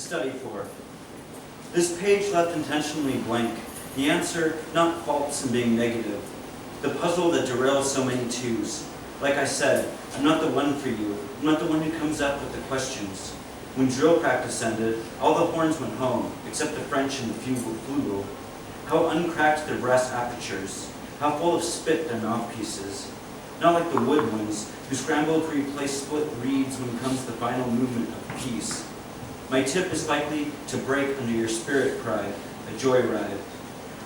study for? This page left intentionally blank. The answer, not false in being negative. The puzzle that derails so many twos. Like I said, I'm not the one for you. I'm not the one who comes up with the questions. When drill practice ended, all the horns went home, except the French and the flugel. How uncracked their brass apertures. How full of spit their mouthpieces. Not like the wood ones, who scramble to replace split reeds when comes the final movement of peace. My tip is likely to break under your spirit pride, a joyride.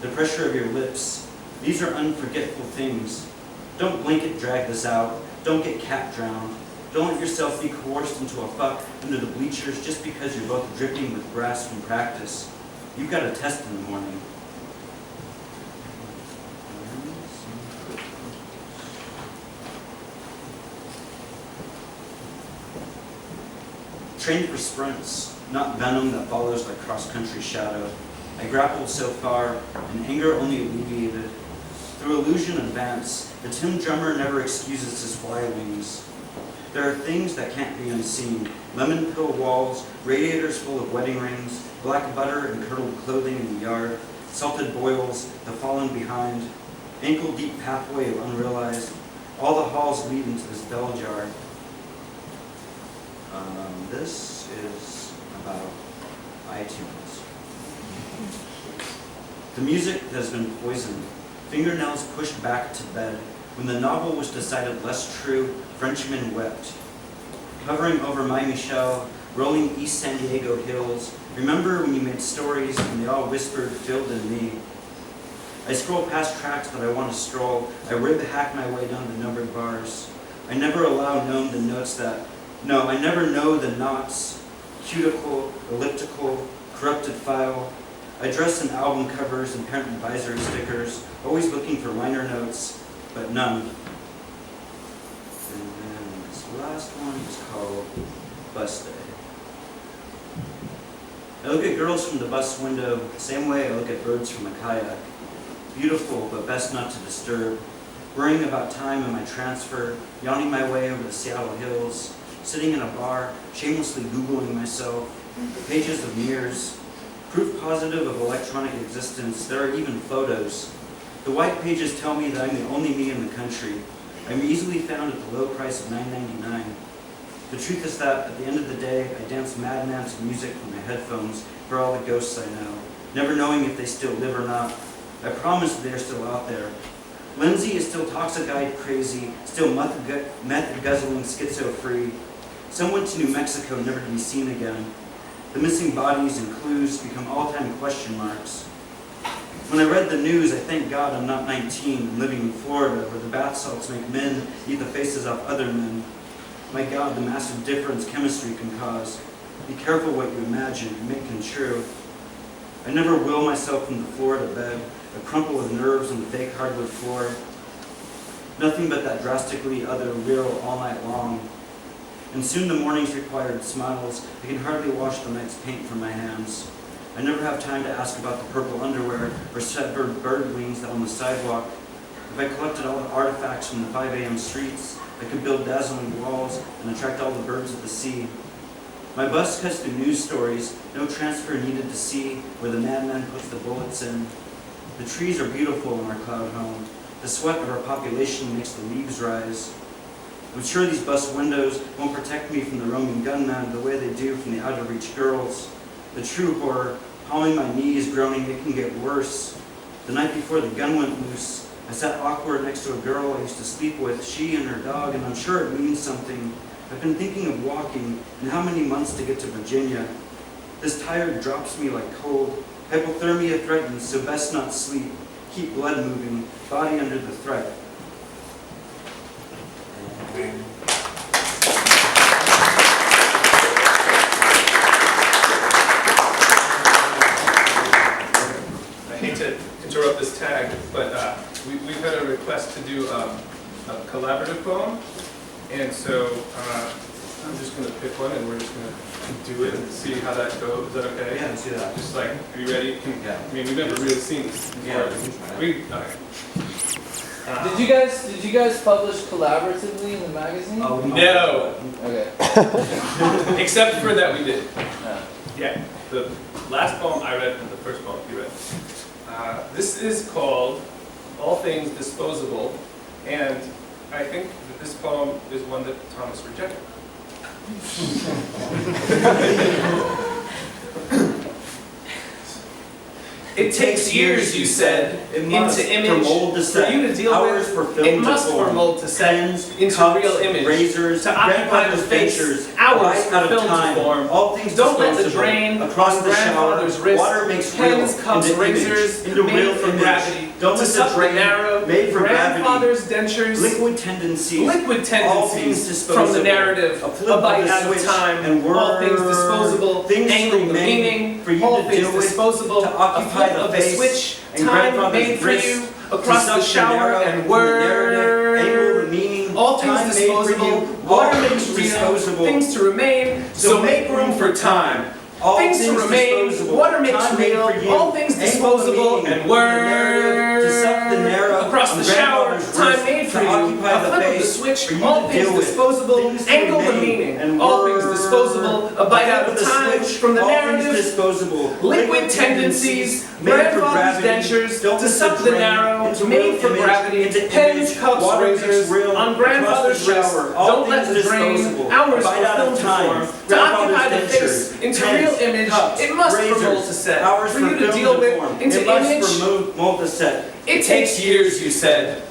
The pressure of your lips, these are unforgetful things. Don't blanket drag this out. Don't get cat drowned. Don't let yourself be coerced into a fuck under the bleachers just because you're both dripping with brass from practice. You've got a test in the morning. Trained for sprints, not venom that follows like cross-country shadow. I grappled so far, and anger only alleviated. Through illusion advance, the tin drummer never excuses his fly wings. There are things that can't be unseen. Lemon pill walls, radiators full of wedding rings, black butter and curdled clothing in the yard, salted boils, the fallen behind, ankle-deep pathway of unrealized. All the halls lead into this bell jar. This is about iTunes. The music has been poisoned. Fingernails pushed back to bed. When the novel was decided less true, Frenchmen wept. Hovering over my Michelle, rolling East San Diego hills. Remember when you made stories and they all whispered, filled in me. I scroll past tracks that I want to stroll. I rib hack my way down the numbered bars. I never allow known the notes that, no, I never know the knots. Cuticle, elliptical, corrupted file. I dress in album covers and parent advisory stickers, always looking for liner notes, but none. And then this last one is called Bus Day. I look at girls from the bus window the same way I look at birds from a kayak. Beautiful, but best not to disturb. Worrying about time and my transfer, yawning my way over the Seattle hills, sitting in a bar, shamelessly Googling myself, pages of mirrors, proof positive of electronic existence. There are even photos. The white pages tell me that I'm the only me in the country. I'm easily found at the low price of $9.99. The truth is that, at the end of the day, I dance madman to music from my headphones for all the ghosts I know, never knowing if they still live or not. I promise they're still out there. Lindsay is still toxicide crazy, still meth guzzling schizo-free. Someone to New Mexico never to be seen again. The missing bodies and clues become all-time question marks. When I read the news, I thank God I'm not 19 and living in Florida, where the bath salts make men eat the faces off other men. My God, the massive difference chemistry can cause. Be careful what you imagine and make it true. I never will myself from the Florida bed, a crumple of nerves on the fake hardwood floor. Nothing but that drastically other real all night long. And soon the mornings required smiles. I can hardly wash the night's paint from my hands. I never have time to ask about the purple underwear or severed bird wings on the sidewalk. If I collected all the artifacts from the 5 a.m. streets, I could build dazzling walls and attract all the birds of the sea. My bus cuts through news stories, no transfer needed to see where the madman puts the bullets in. The trees are beautiful in our cloud home. The sweat of our population makes the leaves rise. I'm sure these bus windows won't protect me from the roaming gunman the way they do from the out-of-reach girls. The true horror, palming my knees, groaning, it can get worse. The night before the gun went loose, I sat awkward next to a girl I used to sleep with, she and her dog, and I'm sure it means something. I've been thinking of walking and how many months to get to Virginia. This tired drops me like cold. Hypothermia threatens, so best not sleep. Keep blood moving, body under the threat. I hate to interrupt this tag, but we've had a request to do a collaborative poem, and so I'm just going to pick one, and we're just going to do it and see how that goes. Is that okay? Yeah, let's do that. Just like, are you ready? Yeah. I mean, we've never really seen this before. Yeah. Okay. Did you guys publish collaboratively in the magazine? Oh, No. Okay. Except for that we did. Yeah. Yeah. the last poem I read and the first poem he read. This is called All Things Disposable, and I think that this poem is one that Thomas rejected. It takes years, you said, It must into image for mold to set, for you to deal hours with. for film It to must form, for mold to set pens, into cups, real image, razors, to occupy the grandfather's face, ventures, hours light for out of film to time, form. all things Don't let the disposable, drain across on the shower, grandfather's wrist, water makes pens, real cups, into razors, image, into made real from image. gravity, Don't to let the suck the drain, narrow, made from gravity, grandfather's dentures, liquid tendencies, liquid all things tendencies disposable, from the narrative, a flip a bite of the out of switch, time, and all things word, disposable, things angle the remain meaning, for you all to things deal with, disposable, to a occupy flip the of the face, switch, and time grandfather's made for wrist, you, to across suck the shower, narrow and from the narrative, angle the meaning, all things time made for disposable, you, water all makes things real, disposable, things to remain, so make room for time. all Things to remain, disposable, water makes time made real, for you, all things angle the disposable, meaning, and the narrative, to suck the narrow across from the shower, grandfather's time wrist, made for to you, occupy a the flip of the face, switch, for you all to things deal with, disposable, things to angle the remain, meaning, and all things word, disposable, a bite out of the time, switch, from the all narrative, things disposable, liquid tendencies, made for grandfather's gravity, dentures, don't to let suck the drain narrow, into made real for image, gravity, into pens, image, cups, water makes razors, real, on across grandfather's the wrist, shower, all don't let things the drain, disposable, hours bite for out film of to time, form, to occupy the grandfather's face, dentures, into pens, real image, cups, it must for razors, mold to set, hours for you to film deal to with, form, into it must image, for mold to set. it takes years, you said.